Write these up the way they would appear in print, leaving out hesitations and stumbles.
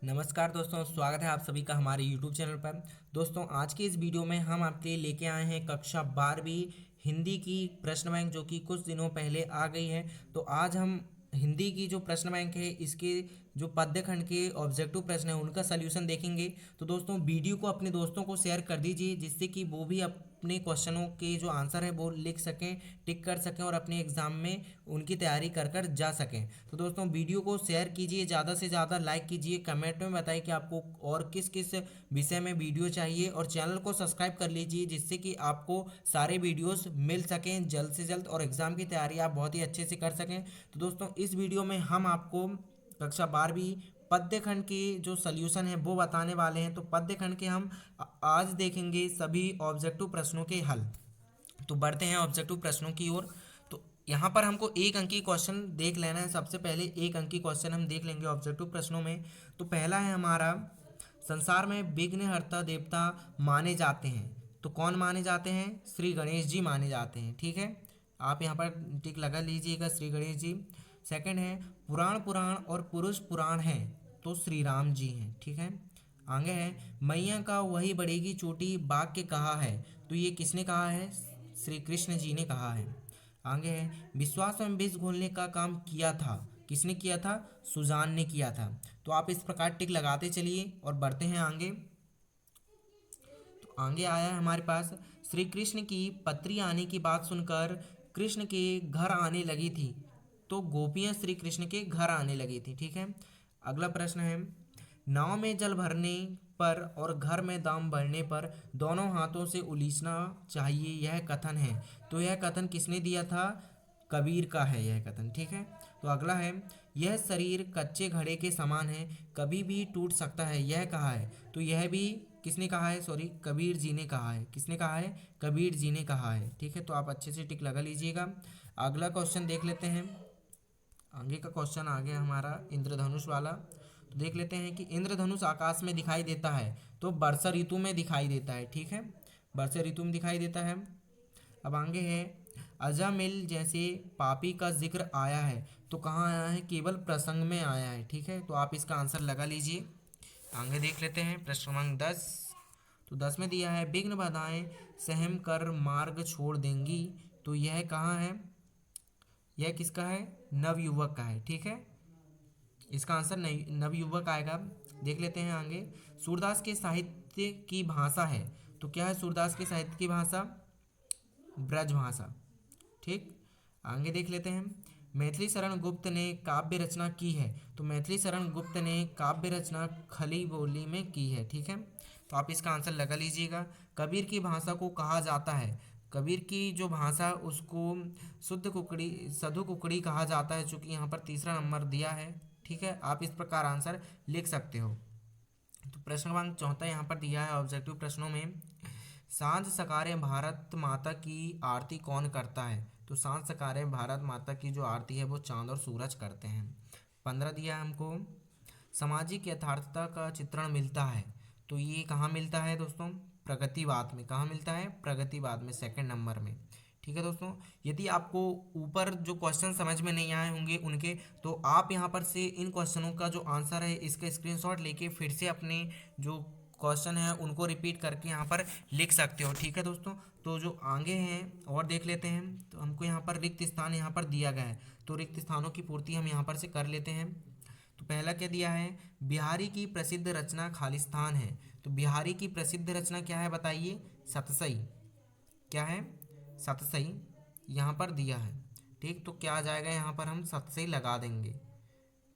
नमस्कार दोस्तों, स्वागत है आप सभी का हमारे YouTube चैनल पर। दोस्तों, आज की इस वीडियो में हम आपके लिए लेके आए हैं कक्षा 12वीं हिंदी की प्रश्न बैंक, जो कि कुछ दिनों पहले आ गई है। तो आज हम हिंदी की जो प्रश्न बैंक है, इसके जो पद्य खंड के ऑब्जेक्टिव प्रश्न है उनका सल्यूशन देखेंगे। तो दोस्तों, वीडियो को अपने दोस्तों को शेयर कर दीजिए, जिससे कि वो भी अपने क्वेश्चनों के जो आंसर है वो लिख सकें, टिक कर सकें और अपने एग्जाम में उनकी तैयारी कर कर जा सकें। तो दोस्तों, वीडियो को शेयर कीजिए, ज़्यादा से ज़्यादा लाइक कीजिए, कमेंट में बताइए कि आपको और किस किस विषय में वीडियो चाहिए, और चैनल को सब्सक्राइब कर लीजिए, जिससे कि आपको सारे वीडियोस मिल सकें जल्द से जल्द और एग्ज़ाम की तैयारी आप बहुत ही अच्छे से कर सकें। तो दोस्तों, इस वीडियो में हम आपको कक्षा 12वीं पद्य खंड की जो सल्यूशन है वो बताने वाले हैं। तो पद्य खंड के हम आज देखेंगे सभी ऑब्जेक्टिव प्रश्नों के हल। तो बढ़ते हैं ऑब्जेक्टिव प्रश्नों की ओर। तो यहाँ पर हमको एक अंकी क्वेश्चन देख लेना है। सबसे पहले एक अंकी क्वेश्चन हम देख लेंगे ऑब्जेक्टिव प्रश्नों में। तो पहला है हमारा, संसार में विघ्नहर्ता देवता माने जाते हैं, तो कौन माने जाते हैं? श्री गणेश जी माने जाते हैं। ठीक है, आप यहाँ पर टिक लगा लीजिएगा, श्री गणेश जी। सेकंड है, पुराण पुराण और पुरुष पुराण है, तो श्री राम जी हैं। ठीक है, आगे है, मैया का वही बढ़ेगी चोटी वाक्य कहा है, तो ये किसने कहा है? श्री कृष्ण जी ने कहा है। आगे है, विश्वास में विष घोलने का काम किया था, किसने किया था? सुजान ने किया था। तो आप इस प्रकार टिक लगाते चलिए और बढ़ते हैं आगे। तो आगे आया है हमारे पास, श्री कृष्ण की पत्री आने की बात सुनकर कृष्ण के घर आने लगी थी, तो गोपियां श्री कृष्ण के घर आने लगी थी। ठीक है, अगला प्रश्न है, नाव में जल भरने पर और घर में दाम बढ़ने पर दोनों हाथों से उलीचना चाहिए, यह कथन है, तो यह कथन किसने दिया था? कबीर का है यह कथन। ठीक है, तो अगला है, यह शरीर कच्चे घड़े के समान है, कभी भी टूट सकता है, यह कहा है, तो यह भी किसने कहा है? सॉरी, कबीर जी ने कहा है। किसने कहा है? कबीर जी ने कहा है। ठीक है, तो आप अच्छे से टिक लगा लीजिएगा। अगला क्वेश्चन देख लेते हैं। आगे का क्वेश्चन आ गया हमारा इंद्रधनुष वाला। तो देख लेते हैं कि इंद्रधनुष आकाश में दिखाई देता है, तो वर्षा ऋतु में दिखाई देता है। ठीक है, वर्षा ऋतु में दिखाई देता है। अब आगे है, अजामिल जैसे पापी का जिक्र आया है, तो कहाँ आया है? केवल प्रसंग में आया है। ठीक है, तो आप इसका आंसर लगा लीजिए। आगे देख लेते हैं प्रश्न क्रमांक 10। तो 10 में दिया है, विघ्न बाधाएं सहम कर मार्ग छोड़ देंगी, तो यह कहाँ है? यह किसका है? नवयुवक का है। ठीक है, इसका आंसर नवयुवक आएगा। देख लेते हैं आगे, सूरदास के साहित्य की भाषा है, तो क्या है सूरदास के साहित्य की भाषा? ब्रज भाषा। ठीक, आगे देख लेते हैं, मैथिली शरण गुप्त ने काव्य रचना की है, तो मैथिली शरण गुप्त ने काव्य रचना खली बोली में की है। ठीक है, तो आप इसका आंसर लगा लीजिएगा। कबीर की भाषा को कहा जाता है, कबीर की जो भाषा उसको शुद्ध कुकड़ी सधु कुकड़ी कहा जाता है, चूँकि यहाँ पर तीसरा नंबर दिया है। ठीक है, आप इस प्रकार आंसर लिख सकते हो। तो प्रश्न क्रमांक 14 यहाँ पर दिया है ऑब्जेक्टिव प्रश्नों में, सांझ सकारे भारत माता की आरती कौन करता है? तो सांझ सकारे भारत माता की जो आरती है वो चांद और सूरज करते हैं। 15 दिया है हमको, सामाजिक यथार्थता का चित्रण मिलता है, तो ये कहाँ मिलता है दोस्तों? प्रगतिवाद में। कहाँ मिलता है? प्रगतिवाद में, सेकंड नंबर में। ठीक है दोस्तों, यदि आपको ऊपर जो क्वेश्चन समझ में नहीं आए होंगे उनके, तो आप यहाँ पर से इन क्वेश्चनों का जो आंसर है इसका स्क्रीनशॉट लेके फिर से अपने जो क्वेश्चन है उनको रिपीट करके यहाँ पर लिख सकते हो। ठीक है दोस्तों, तो जो आगे हैं और देख लेते हैं। तो हमको यहाँ पर रिक्त स्थान यहाँ पर दिया गया है, तो रिक्त स्थानों की पूर्ति हम यहाँ पर से कर लेते हैं। तो पहला क्या दिया है? बिहारी की प्रसिद्ध रचना खालिस्तान है, तो बिहारी की प्रसिद्ध रचना क्या है बताइए? सतसई। क्या है? सतसई यहाँ पर दिया है। ठीक, तो क्या आ जाएगा? यहाँ पर हम सतसई लगा देंगे।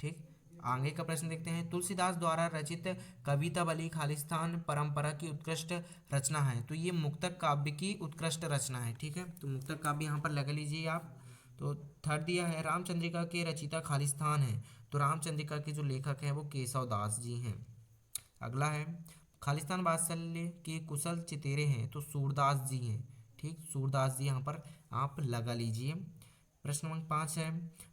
ठीक, आगे का प्रश्न देखते हैं, तुलसीदास द्वारा रचित कवितावली खालिस्तान परंपरा की उत्कृष्ट रचना है, तो ये मुक्तक काव्य की उत्कृष्ट रचना है। ठीक है, तो मुक्तक काव्य यहाँ पर लगा लीजिए आप। तो थर्ड दिया है, रामचंद्रिका के रचिता खालिस्तान है, तो रामचंद्रिका के जो लेखक हैं वो केशव दास जी हैं। अगला है, खालिस्तान वात्सल्य के कुशल चितेरे हैं, तो सूरदास जी हैं। ठीक, सूरदास जी यहाँ पर आप लगा लीजिए। प्रश्न नंबर 5 है,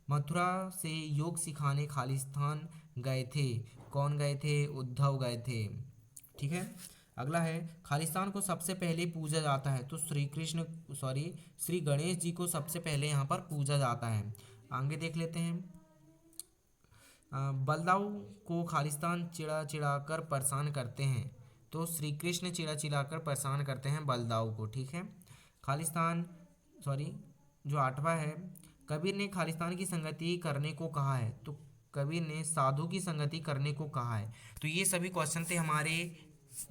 मथुरा से योग सिखाने खालिस्तान गए थे, कौन गए थे? उद्धव गए थे। ठीक है, अगला है, खालिस्तान को सबसे पहले पूजा जाता है, तो श्री गणेश जी को सबसे पहले यहाँ पर पूजा जाता है। आगे देख लेते हैं, बलदाऊ को खालिस्तान चिढ़ा चिढ़ा कर परेशान करते हैं। तो श्री कृष्ण चिढ़ा चिढ़ा कर परेशान करते हैं बलदाऊ को, ठीक है। खालिस्तान, सॉरी, जो आठवां है, कबीर ने खालिस्तान की संगति करने को कहा है। तो कबीर ने साधु की संगति करने को कहा है। तो ये सभी क्वेश्चन थे हमारे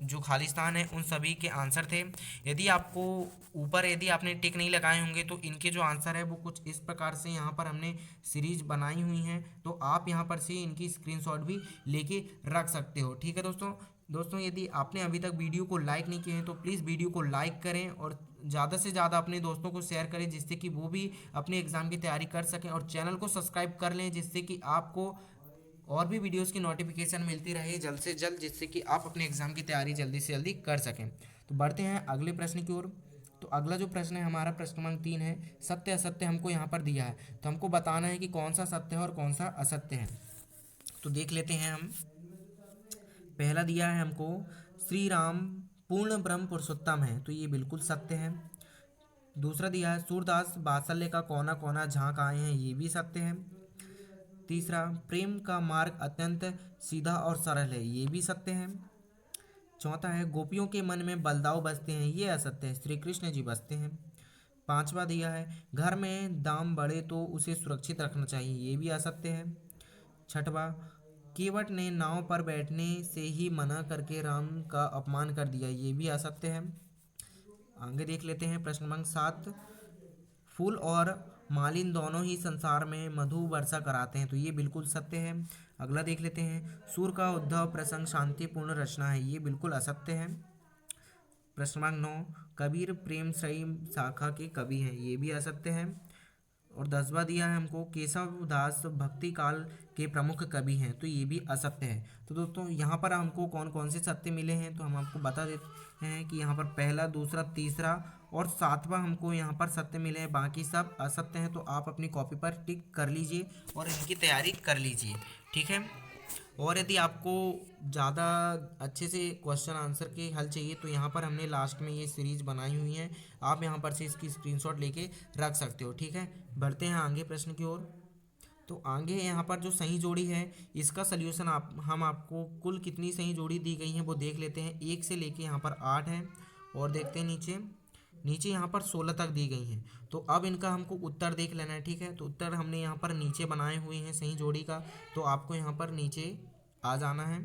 जो खालिस्तान है उन सभी के आंसर थे। यदि आपको ऊपर यदि आपने टिक नहीं लगाए होंगे तो इनके जो आंसर है वो कुछ इस प्रकार से यहाँ पर हमने सीरीज बनाई हुई हैं, तो आप यहाँ पर से इनकी स्क्रीनशॉट भी लेके रख सकते हो, ठीक है दोस्तों यदि आपने अभी तक वीडियो को लाइक नहीं किए हैं तो प्लीज़ वीडियो को लाइक करें और ज़्यादा से ज़्यादा अपने दोस्तों को शेयर करें, जिससे कि वो भी अपने एग्ज़ाम की तैयारी कर सकें, और चैनल को सब्सक्राइब कर लें जिससे कि आपको और भी वीडियोस की नोटिफिकेशन मिलती रहे जल्द से जल्द, जिससे कि आप अपने एग्ज़ाम की तैयारी जल्दी से जल्दी कर सकें। तो बढ़ते हैं अगले प्रश्न की ओर। तो अगला जो प्रश्न है हमारा प्रश्न क्रमांक 3 है। सत्य असत्य हमको यहाँ पर दिया है, तो हमको बताना है कि कौन सा सत्य है और कौन सा असत्य है। तो देख लेते हैं हम। पहला दिया है हमको, श्री राम पूर्ण ब्रह्म पुरुषोत्तम है, तो ये बिल्कुल सत्य है। दूसरा दिया है, सूरदास बात्सल्य का कोना कोना झांक आए हैं, ये भी सत्य है। तीसरा, प्रेम का मार्ग अत्यंत सीधा और सरल है, ये भी सत्य है। चौथा है, गोपियों के मन में बलदाव बसते हैं, ये असत्य है, श्री कृष्ण जी बसते हैं। पांचवा दिया है, घर में दाम बढ़े तो उसे सुरक्षित रखना चाहिए, ये भी असत्य है। छठवा, केवट ने नाव पर बैठने से ही मना करके राम का अपमान कर दिया, ये भी असत्य है। आगे देख लेते हैं प्रश्न क्रमांक 7। फूल और मालिन दोनों ही संसार में मधु वर्षा कराते हैं, तो ये बिल्कुल सत्य है। अगला देख लेते हैं, सूर का उद्धव प्रसंग शांतिपूर्ण रचना है, ये बिल्कुल असत्य है। प्रश्न क्रमांक 9, कबीर प्रेम श्रयी शाखा के कवि हैं, ये भी असत्य है। और 10वां दिया है हमको, केशव दास भक्ति काल के प्रमुख कवि हैं, तो ये भी असत्य है। तो दोस्तों यहाँ पर हमको कौन कौन से सत्य मिले हैं तो हम आपको बता देते हैं कि यहाँ पर पहला, दूसरा, तीसरा और 7वां हमको यहाँ पर सत्य मिले हैं, बाकी सब असत्य हैं। तो आप अपनी कॉपी पर टिक कर लीजिए और इनकी तैयारी कर लीजिए, ठीक है। और यदि आपको ज़्यादा अच्छे से क्वेश्चन आंसर के हल चाहिए तो यहाँ पर हमने लास्ट में ये सीरीज बनाई हुई है, आप यहाँ पर से इसकी स्क्रीनशॉट लेके रख सकते हो, ठीक है। बढ़ते हैं आगे प्रश्न की ओर। तो आगे यहाँ पर जो सही जोड़ी है इसका सल्यूशन हम आपको कुल कितनी सही जोड़ी दी गई हैं वो देख लेते हैं। 1 से लेके यहाँ पर 8 है, और देखते हैं नीचे नीचे यहाँ पर 16 तक दी गई हैं। तो अब इनका हमको उत्तर देख लेना है, ठीक है। तो उत्तर हमने यहाँ पर नीचे बनाए हुए हैं सही जोड़ी का, तो आपको यहाँ पर नीचे आ जाना है,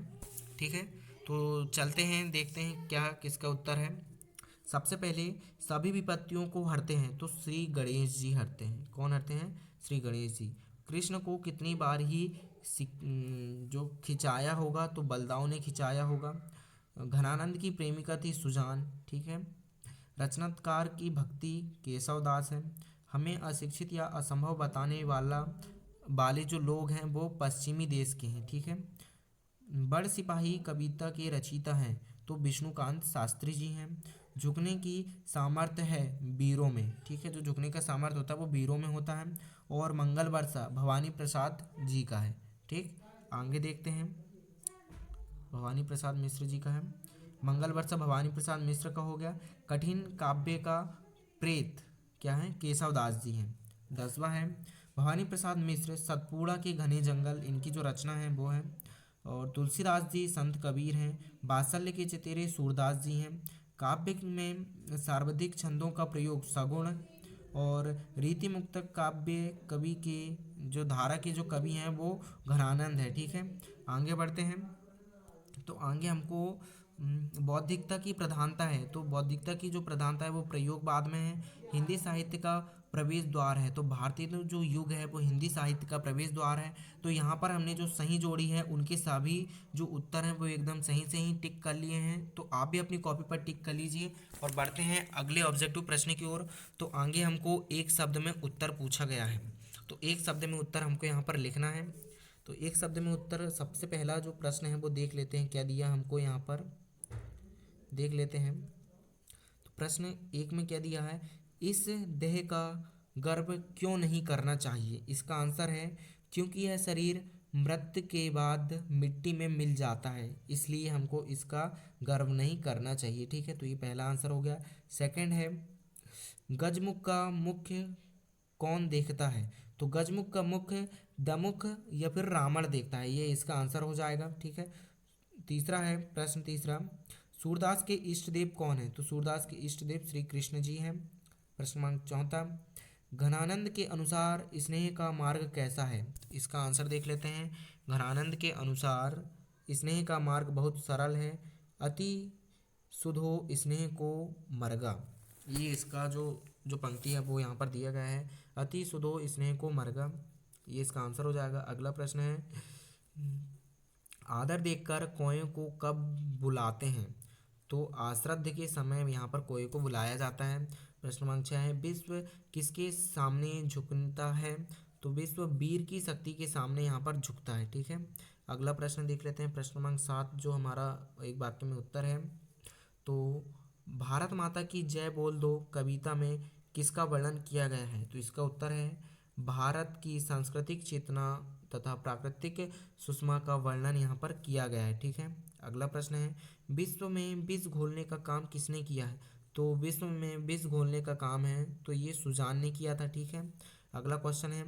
ठीक है। तो चलते हैं, देखते हैं क्या किसका उत्तर है। सबसे पहले, सभी विपत्तियों को हरते हैं, तो श्री गणेश जी हरते हैं। कौन हरते हैं? श्री गणेश जी। कृष्ण को कितनी बार ही जो खिंचाया होगा, तो बलदाव ने खिंचाया होगा। घनानंद की प्रेमिका थी सुजान, ठीक है। रचनाकार की भक्ति केशव दास है। हमें अशिक्षित या असंभव बताने वाले जो लोग हैं वो पश्चिमी देश के हैं, ठीक है। बड़ सिपाही कविता के रचयिता हैं, तो विष्णुकांत शास्त्री जी हैं। झुकने की सामर्थ्य है वीरों में, ठीक है। जो झुकने का सामर्थ्य होता है वो वीरों में होता है। और मंगल वर्षा भवानी प्रसाद जी का है, ठीक। आगे देखते हैं, भवानी प्रसाद मिश्र जी का है। मंगल वर्षा भवानी प्रसाद मिश्र का हो गया। कठिन काव्य का प्रेत क्या है? केशव दास जी हैं। 10वां है, भवानी प्रसाद मिश्र सतपुड़ा के घने जंगल, इनकी जो रचना है वो है। और तुलसीदास जी संत कबीर हैं। बात्सल्य के चतेरे सूरदास जी हैं। काव्य में सर्वाधिक छंदों का प्रयोग सगुण। और रीति मुक्त काव्य कवि के जो धारा के जो कवि हैं वो घनानंद है, ठीक है। आगे बढ़ते हैं, तो आगे हमको बौद्धिकता की प्रधानता है, तो बौद्धिकता की जो प्रधानता है वो प्रयोग बाद में है। हिंदी साहित्य का प्रवेश द्वार है, तो भारतीय जो युग है वो हिंदी साहित्य का प्रवेश द्वार है। तो यहाँ पर हमने जो सही जोड़ी है उनके सभी जो उत्तर हैं वो एकदम सही से ही टिक कर लिए हैं, तो आप भी अपनी कॉपी पर टिक कर लीजिए। और बढ़ते हैं अगले ऑब्जेक्टिव प्रश्न की ओर। तो आगे हमको एक शब्द में उत्तर पूछा गया है, तो एक शब्द में उत्तर हमको यहाँ पर लिखना है। तो एक शब्द में उत्तर, सबसे पहला जो प्रश्न है वो देख लेते हैं क्या दिया हमको, यहाँ पर देख लेते हैं। तो प्रश्न 1 में क्या दिया है, इस देह का गर्व क्यों नहीं करना चाहिए? इसका आंसर है क्योंकि यह शरीर मृत्यु के बाद मिट्टी में मिल जाता है, इसलिए हमको इसका गर्व नहीं करना चाहिए, ठीक है। तो ये पहला आंसर हो गया। सेकंड है, गजमुख का मुख्य कौन देखता है? तो गजमुख का मुख्य दमुक या फिर रावण देखता है, ये इसका आंसर हो जाएगा। ठीक है, तीसरा है प्रश्न तीसरा, सूरदास के इष्ट देव कौन है? तो सूरदास के इष्ट देव श्री कृष्ण जी हैं। प्रश्न क्रमांक चौथा, घनानंद के अनुसार स्नेह का मार्ग कैसा है? इसका आंसर देख लेते हैं। घनानंद के अनुसार स्नेह का मार्ग बहुत सरल है, अति सुधो स्नेह को मर्गा। ये इसका जो जो पंक्ति है वो यहाँ पर दिया गया है, अति सुधो स्नेह को मर्गा, ये इसका आंसर हो जाएगा। अगला प्रश्न है, आदर देखकर कोय को कब बुलाते हैं? तो आश्रद्ध के समय यहाँ पर कोय को बुलाया जाता है। प्रश्न क्रमांक 6 है, विश्व किसके सामने झुकता है? तो विश्व वीर की शक्ति के सामने यहाँ पर झुकता है। ठीक है, अगला प्रश्न देख लेते हैं। प्रश्न क्रमांक 7 जो हमारा एक वाक्य में उत्तर है, तो भारत माता की जय बोल दो कविता में किसका वर्णन किया गया है? तो इसका उत्तर है भारत की सांस्कृतिक चेतना तथा प्राकृतिक सुषमा का वर्णन यहाँ पर किया गया है। ठीक है, अगला प्रश्न है, विश्व में विष घोलने का काम किसने किया है? तो विश्व में विष घोलने का काम है तो ये सुजान ने किया था। ठीक है, अगला क्वेश्चन है,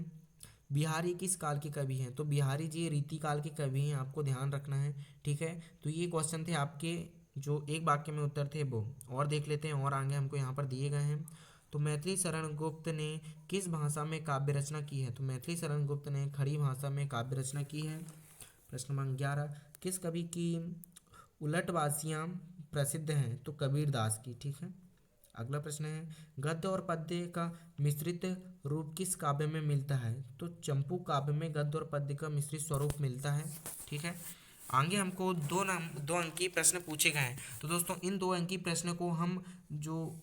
बिहारी किस काल के कवि हैं? तो बिहारी जी रीति काल के कवि हैं, आपको ध्यान रखना है। ठीक है, तो ये क्वेश्चन थे आपके जो एक वाक्य में उत्तर थे वो। और देख लेते हैं और आगे हमको यहाँ पर दिए गए हैं। तो मैथिली शरण गुप्त ने किस भाषा में काव्य रचना की है? तो मैथिली शरण गुप्त ने खड़ी भाषा में काव्य रचना की है। प्रश्न क्रमांक 11, किस कवि की उलटवासियाँ प्रसिद्ध हैं? तो कबीरदास की। ठीक है, अगला प्रश्न है, गद्य और पद्य का मिश्रित रूप किस काव्य में मिलता है? तो चंपू काव्य में गद्य और पद्य का मिश्रित स्वरूप मिलता है। ठीक है, आगे हमको दो अंकीय प्रश्न पूछे गए हैं। तो दोस्तों इन 2 अंकीय प्रश्न को हम जो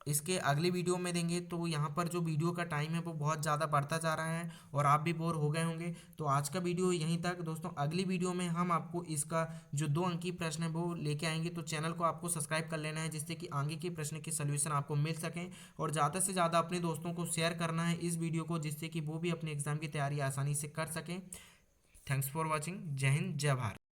इसके अगले वीडियो में देंगे। तो यहाँ पर जो वीडियो का टाइम है वो बहुत ज़्यादा बढ़ता जा रहा है और आप भी बोर हो गए होंगे। तो आज का वीडियो यहीं तक दोस्तों, अगली वीडियो में हम आपको इसका जो 2 अंकीय प्रश्न है वो लेके आएंगे। तो चैनल को आपको सब्सक्राइब कर लेना है जिससे कि आगे के प्रश्न के सोल्यूशन आपको मिल सकें, और ज़्यादा से ज़्यादा अपने दोस्तों को शेयर करना है इस वीडियो को जिससे कि वो भी अपने एग्जाम की तैयारी आसानी से कर सकें। Thanks for watching. जय हिंद, जय भारत।